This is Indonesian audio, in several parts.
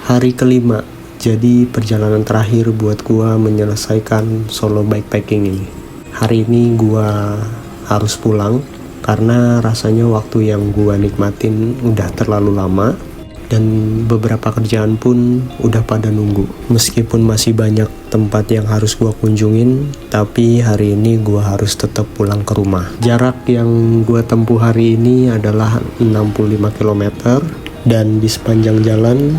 Hari kelima, jadi perjalanan terakhir buat gua menyelesaikan solo bikepacking ini. Hari ini gua harus pulang karena rasanya waktu yang gua nikmatin udah terlalu lama dan beberapa kerjaan pun udah pada nunggu. Meskipun masih banyak tempat yang harus gua kunjungin, tapi hari ini gua harus tetap pulang ke rumah. Jarak yang gua tempuh hari ini adalah 65 km dan di sepanjang jalan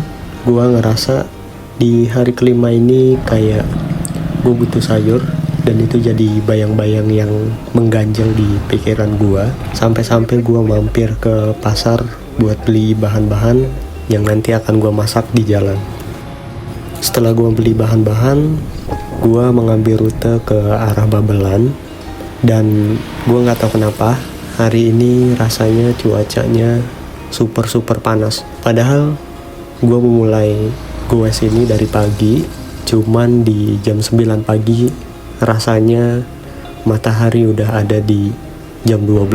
gua ngerasa di hari kelima ini kayak gua butuh sayur. Dan itu jadi bayang-bayang yang mengganjal di pikiran gua. Sampai-sampai gua mampir ke pasar buat beli bahan-bahan yang nanti akan gua masak di jalan. Setelah gua beli bahan-bahan, gua mengambil rute ke arah Babelan. Dan gua nggak tahu kenapa hari ini rasanya cuacanya super panas. Padahal gua memulai goes ini dari pagi, cuman di jam 9 pagi rasanya matahari udah ada di jam 12.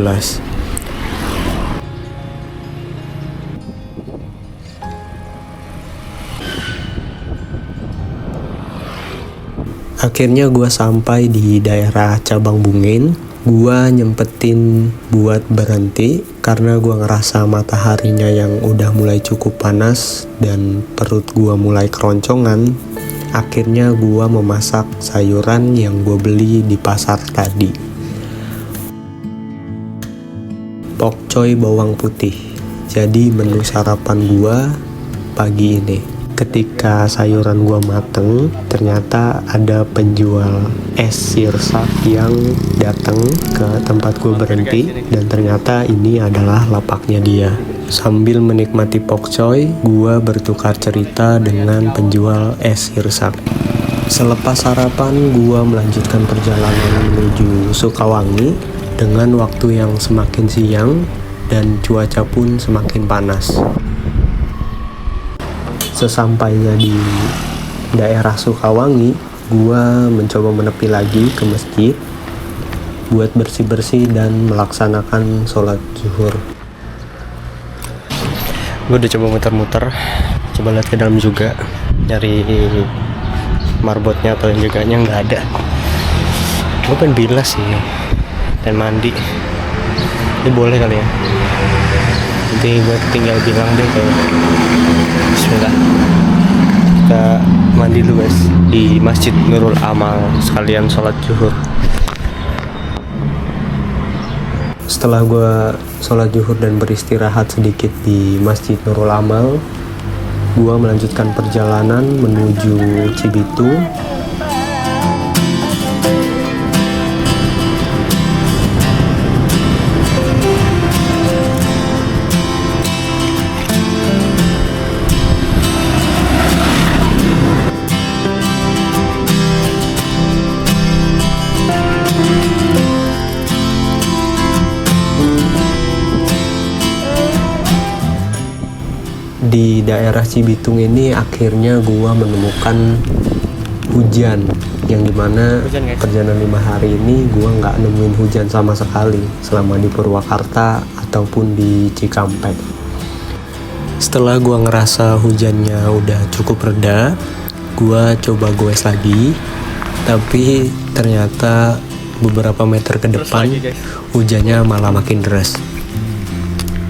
Akhirnya gue sampai di daerah Cabang Bungin. Gue nyempetin buat berhenti karena gue ngerasa mataharinya yang udah mulai cukup panas dan perut gue mulai keroncongan. Akhirnya gua memasak sayuran yang gua beli di pasar tadi. Pokcoy bawang putih. Jadi menu sarapan gua pagi ini. Ketika sayuran gua mateng, ternyata ada penjual es sirsak yang datang ke tempat gua berhenti dan ternyata ini adalah lapaknya dia. Sambil menikmati pokcoy, gua bertukar cerita dengan penjual es sirsak. Selepas sarapan, gua melanjutkan perjalanan menuju Sukawangi dengan waktu yang semakin siang dan cuaca pun semakin panas. Sesampainya di daerah Sukawangi, gua mencoba menepi lagi ke masjid buat bersih-bersih dan melaksanakan sholat zuhur. Gue udah coba muter-muter, coba lihat ke dalam juga, nyari marbotnya atau yang jaganya nggak ada. Gue pengen bilas sih dan mandi. Ini boleh kali ya? Nanti gue tinggal bilang deh kayak bismillah. Kita mandi dulu guys di Masjid Nurul Amal sekalian sholat zuhur. Setelah gue sholat zuhur dan beristirahat sedikit di Masjid Nurul Amal, gue melanjutkan perjalanan menuju Cibitung. Di daerah Cibitung ini akhirnya gua menemukan hujan, yang dimana perjalanan 5 hari ini gua nggak nemuin hujan sama sekali selama di Purwakarta ataupun di Cikampek. Setelah gua ngerasa hujannya udah cukup reda, gua coba goes lagi, tapi ternyata beberapa meter ke depan hujannya malah makin deras.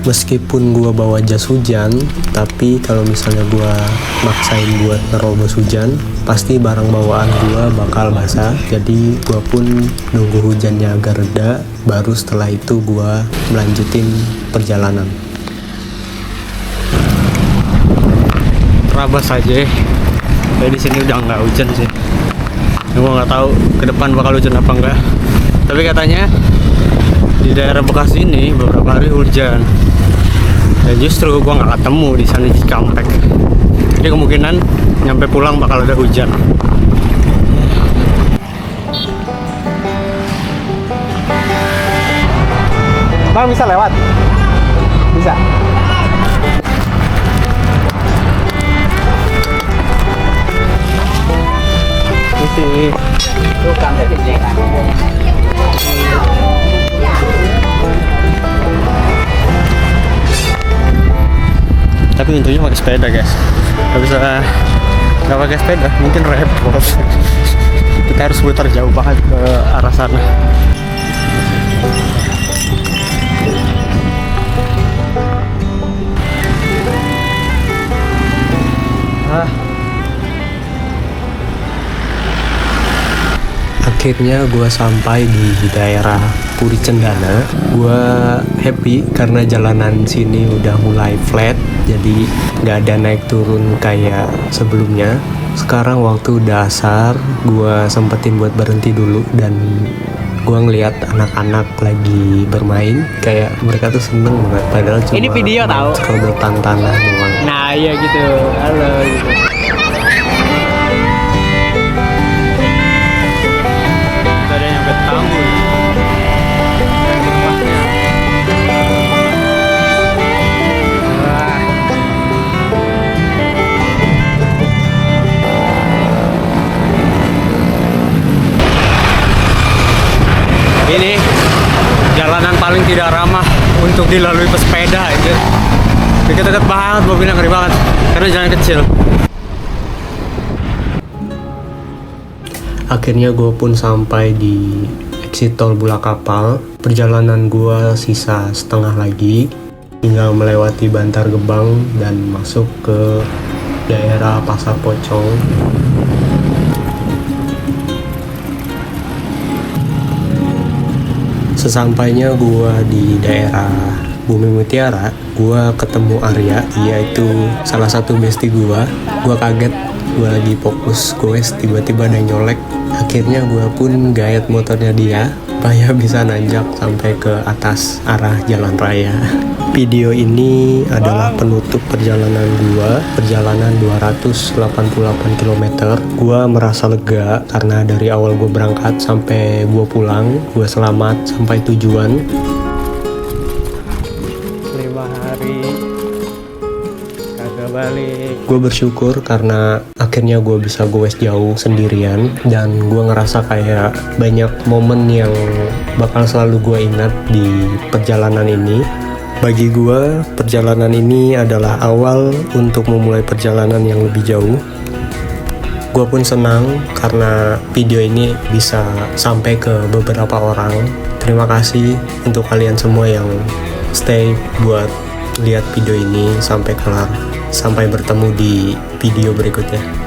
Meskipun gua bawa jas hujan, tapi kalau misalnya gua maksain buat nerobos hujan, pasti barang bawaan gua bakal basah. Jadi gua pun nunggu hujannya agak reda, baru setelah itu gua melanjutin perjalanan. Terabas aja, kayak di sini udah nggak hujan sih. Gua nggak tahu ke depan bakal hujan apa enggak. Tapi katanya di daerah Bekasi ini beberapa hari hujan. Dan justru gue nggak ketemu di sana di Cikampek. Jadi kemungkinan nyampe pulang bakal ada hujan. Bang bisa lewat? Bisa. Misi. Bukan dari tapi untungnya pakai sepeda guys. nggak pakai sepeda, mungkin repot. Kita harus putar jauh banget ke arah sana. Akhirnya gue sampai di daerah Puri Cendana. Gue happy karena jalanan sini udah mulai flat, jadi nggak ada naik turun kayak sebelumnya. Sekarang waktu udah asar, gue sempetin buat berhenti dulu dan gue ngeliat anak-anak lagi bermain, kayak mereka tuh seneng banget. Padahal cuma ini video tahu serodotan tanah doang. Nah iya gitu, halo gitu. Kita ada nyampe Tanggul. Ini jalanan paling tidak ramah untuk dilalui pesepeda itu. Deket-deket banget, mobilnya ngeri banget karena jalan kecil. Akhirnya gue pun sampai di exit tol Bulakapal. Perjalanan gue sisa setengah lagi, tinggal melewati Bantar Gebang dan masuk ke daerah Pasar Pocong. Sesampainya gua di daerah Bumi Mutiara, gua ketemu Arya, dia itu salah satu bestie gua. Gua kaget, gua lagi fokus goes, tiba-tiba ada yang nyolek. Akhirnya gua pun gayet motornya dia, supaya bisa nanjak sampai ke atas arah jalan raya. Video ini adalah penutup perjalanan gua, perjalanan 288 km. Gua merasa lega karena dari awal gua berangkat sampai gua pulang, gua selamat sampai tujuan. 5 hari kagak balik. Gue bersyukur karena akhirnya gue bisa goes jauh sendirian, dan gue ngerasa kayak banyak momen yang bakal selalu gue ingat di perjalanan ini. Bagi gue, perjalanan ini adalah awal untuk memulai perjalanan yang lebih jauh. Gue pun senang karena video ini bisa sampai ke beberapa orang. Terima kasih untuk kalian semua yang stay buat lihat video ini sampai kelar. Sampai bertemu di video berikutnya.